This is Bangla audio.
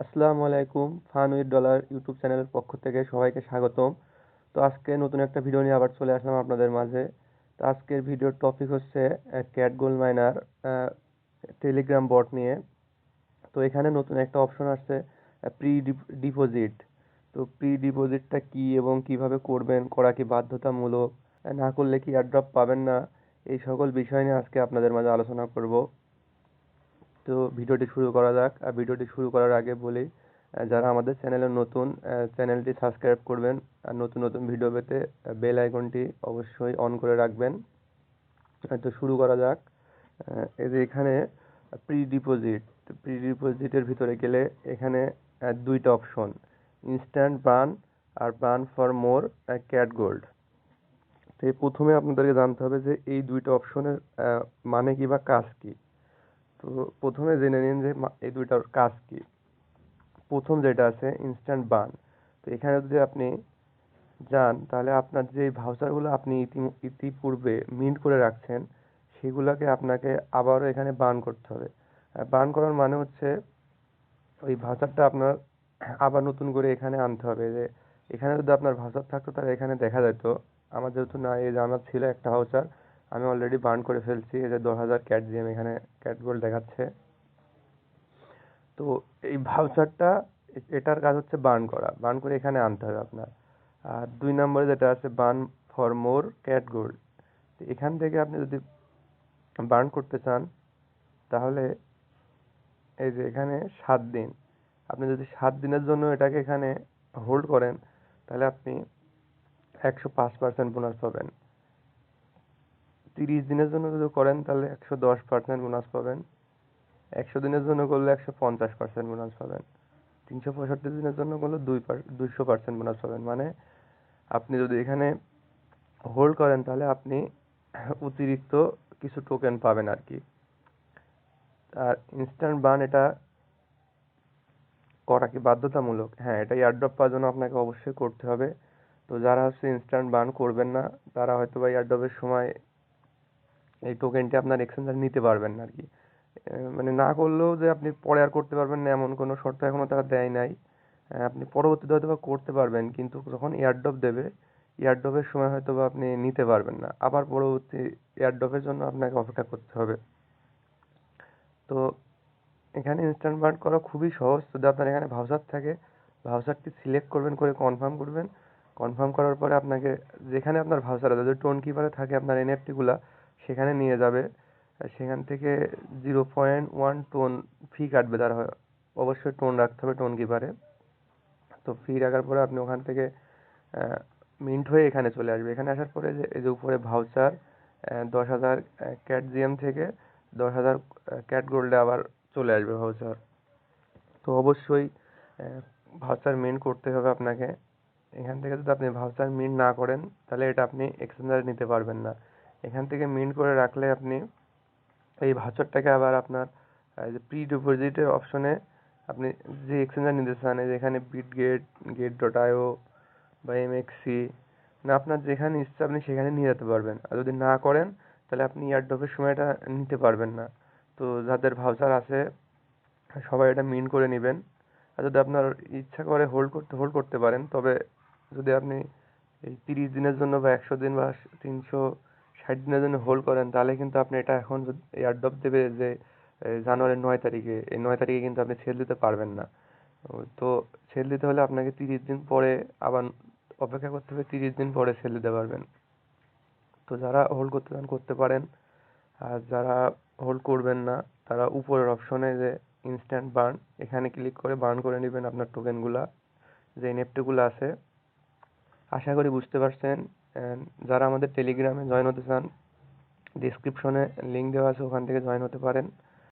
আসসালামু আলাইকুম। ফান উইথ ডলার ইউটিউব চ্যানেলের পক্ষ থেকে সবাইকে স্বাগতম। তো আজকে নতুন একটা ভিডিও নিয়ে আবার চলে আসলাম আপনাদের মাঝে। তো আজকের ভিডিওর টপিক হচ্ছে cat gold miner Telegram bot নিয়ে। তো এখানে নতুন একটা অপশন আসছে, প্রি ডিপোজিট। তো প্রি ডিপোজিটটা কি এবং কিভাবে করবেন, করা কি বাধ্যতামূলক, না করলে কি এয়ারড্রপ পাবেন না, এই সকল বিষয় নিয়ে আজকে আপনাদের মাঝে আলোচনা করব। তো ভিডিওটি শুরু করা যাক। আর ভিডিওটি শুরু করার আগে বলি, যারা আমাদের চ্যানেলে নতুন, চ্যানেলটি সাবস্ক্রাইব করবেন। আর নতুন নতুন ভিডিও পেতে বেল আইকনটি অবশ্যই অন করে রাখবেন। তো শুরু করা যাক। এই যে এখানে প্রি ডিপোজিটের ভিতরে গেলে এখানে দুইটা অপশন, ইনস্ট্যান্ট বার্ন আর burn for more cat gold. তো এই প্রথমে আপনাদেরকে জানতে হবে যে এই দুইটা অপশনের মানে কি বা কাজ কি। তো প্রথমে জেনে নিন যে এই দুইটার কাজ কি। প্রথম যেটা আছে ইনস্ট্যান্ট বার্ন। তো এখানে যদি আপনি যান তাহলে আপনার যে ভাউচারগুলো আপনি ইতিপূর্বে মিন্ট করে রাখছেন সেগুলোকে আপনাকে আবারও এখানে বার্ন করতে হবে। বার্ন করার মানে হচ্ছে ওই ভাউচারটা আপনার আবার নতুন করে এখানে আনতে হবে। যে এখানে যদি আপনার ভাউচার থাকতো তাহলে এখানে দেখা যেত। আমার যেহেতু না, এই যে আমার ছিল একটা ভাউচার, আমি অলরেডি বার্ন করে ফেলছি। এই যে 10,000 ক্যাট জিএম এখানে ক্যাট গোল্ড দেখাচ্ছে। তো এই ভাউচারটা, এটার কাজ হচ্ছে বার্ন করা, বার্ন করে এখানে আনতে হবে আপনার। আর 2 নম্বরে যেটা আছে burn for more cat gold. এখান থেকে আপনি যদি বার্ন করতে চান তাহলে এই যে এখানে 7 দিন, আপনি যদি 7 দিনের জন্য এটাকে এখানে হোল্ড করেন তাহলে আপনি 105% বোনাস পাবেন। 30 দিনের জন্য যদি করেন তাহলে 110% বোনাস পাবেন। 100 দিনের জন্য করলে 150% বোনাস পাবেন। 365 দিনের জন্য করলে 200% বোনাস পাবেন। মানে আপনি যদি এখানে হোল্ড করেন তাহলে আপনি অতিরিক্ত কিছু টোকেন পাবেন আর কি। আর ইনস্ট্যান্ট বার্ন এটা করা কি বাধ্যতামূলক? হ্যাঁ, এটা এয়ারড্রপ পাওয়ার জন্য আপনাকে অবশ্যই করতে হবে। তো যারা হচ্ছে ইনস্ট্যান্ট বার্ন করবেন না তারা হয়তো বা এয়ারড্রপের সময় এই টোকেনটি আপনার এক্সচেঞ্জার নিতে পারবেন না আর কি। মানে না করলেও যে আপনি পরে আর করতে পারবেন না এমন কোনো শর্ত এখনো তারা দেয় নাই। আপনি পরবর্তীতে হয়তো বা করতে পারবেন, কিন্তু যখন এয়ারড্রপ দেবে, এয়ারড্রপের সময় হয়তো বা আপনি নিতে পারবেন না। আবার পরবর্তী এয়ারড্রপের জন্য আপনাকে অপেক্ষা করতে হবে। তো এখানে ইনস্ট্যান্ট বার্ন করা খুবই সহজ। যদি আপনার এখানে ভাউচার থাকে, ভাউচারটি সিলেক্ট করবেন, করে কনফার্ম করবেন। কনফার্ম করার পরে আপনাকে যেখানে আপনার ভাউচার আছে, যদি টোন কিপারে থাকে আপনার এনএফটিগুলা সেখানে নিয়ে যাবে। সেখান থেকে 0.1 টোন ফি কাটবে তারা। অবশ্যই টোন রাখতে হবে টোন কিপারে। তো ফি রাখার পরে আপনি ওখান থেকে মিন্ট হয়ে এখানে চলে আসবে। এখানে আসার পরে যে এই যে উপরে ভাউচার 10,000 ক্যাট জিএম থেকে 10,000 ক্যাট গোল্ডে আবার চলে আসবে ভাউচার। তো অবশ্যই ভাউচার মিন্ট করতে হবে আপনাকে। এখান থেকে যদি আপনি ভাউচার মিন্ট না করেন তাহলে এটা আপনি এক্সচেঞ্জারে নিতে পারবেন না। এখান থেকে মিন্ট করে রাখলে আপনি এই ভাউচারটাকে আবার আপনার যে প্রি ডিপোজিটের অপশনে আপনি যে এক্সচেঞ্জার নিতে চান, এই যেখানে বিটগেট, গেট.io বা এমএক্সি, না আপনার যেখানে ইচ্ছা আপনি সেখানে নিয়ে যেতে পারবেন। আর যদি না করেন তাহলে আপনি এয়ারড্রপের সময় এটা নিতে পারবেন না। তো যাদের ভাউচার আছে সবাই এটা মিন্ট করে নেবেন। আর যদি আপনার ইচ্ছা করে হোল্ড করতে পারেন। তবে যদি আপনি এই 30 দিনের জন্য বা 100 দিন বা 360 দিনের জন্য হোল্ড করেন তাহলে কিন্তু আপনি এটা এখন এয়ারড্রপ দেবে যে জানুয়ারির 9 তারিখে, এই 9 তারিখে কিন্তু আপনি সেল দিতে পারবেন না। তো সেল দিতে হলে আপনাকে 30 দিন পরে আবার অপেক্ষা করতে হবে, 30 দিন পরে সেল দিতে পারবেন। তো যারা হোল্ড করতে চান করতে পারেন। আর যারা হোল্ড করবেন না তারা উপরের অপশনে যে ইনস্ট্যান্ট বার্ন, এখানে ক্লিক করে বার্ন করে নেবেন আপনার টোকেনগুলা, যে এনএফটিগুলো আছে। আশা করি বুঝতে পারছেন। যারা আমাদের টেলিগ্রামে জয়েন হতে চান, ডিসক্রিপশনে লিঙ্ক দেওয়া আছে, ওখান থেকে জয়েন হতে পারেন।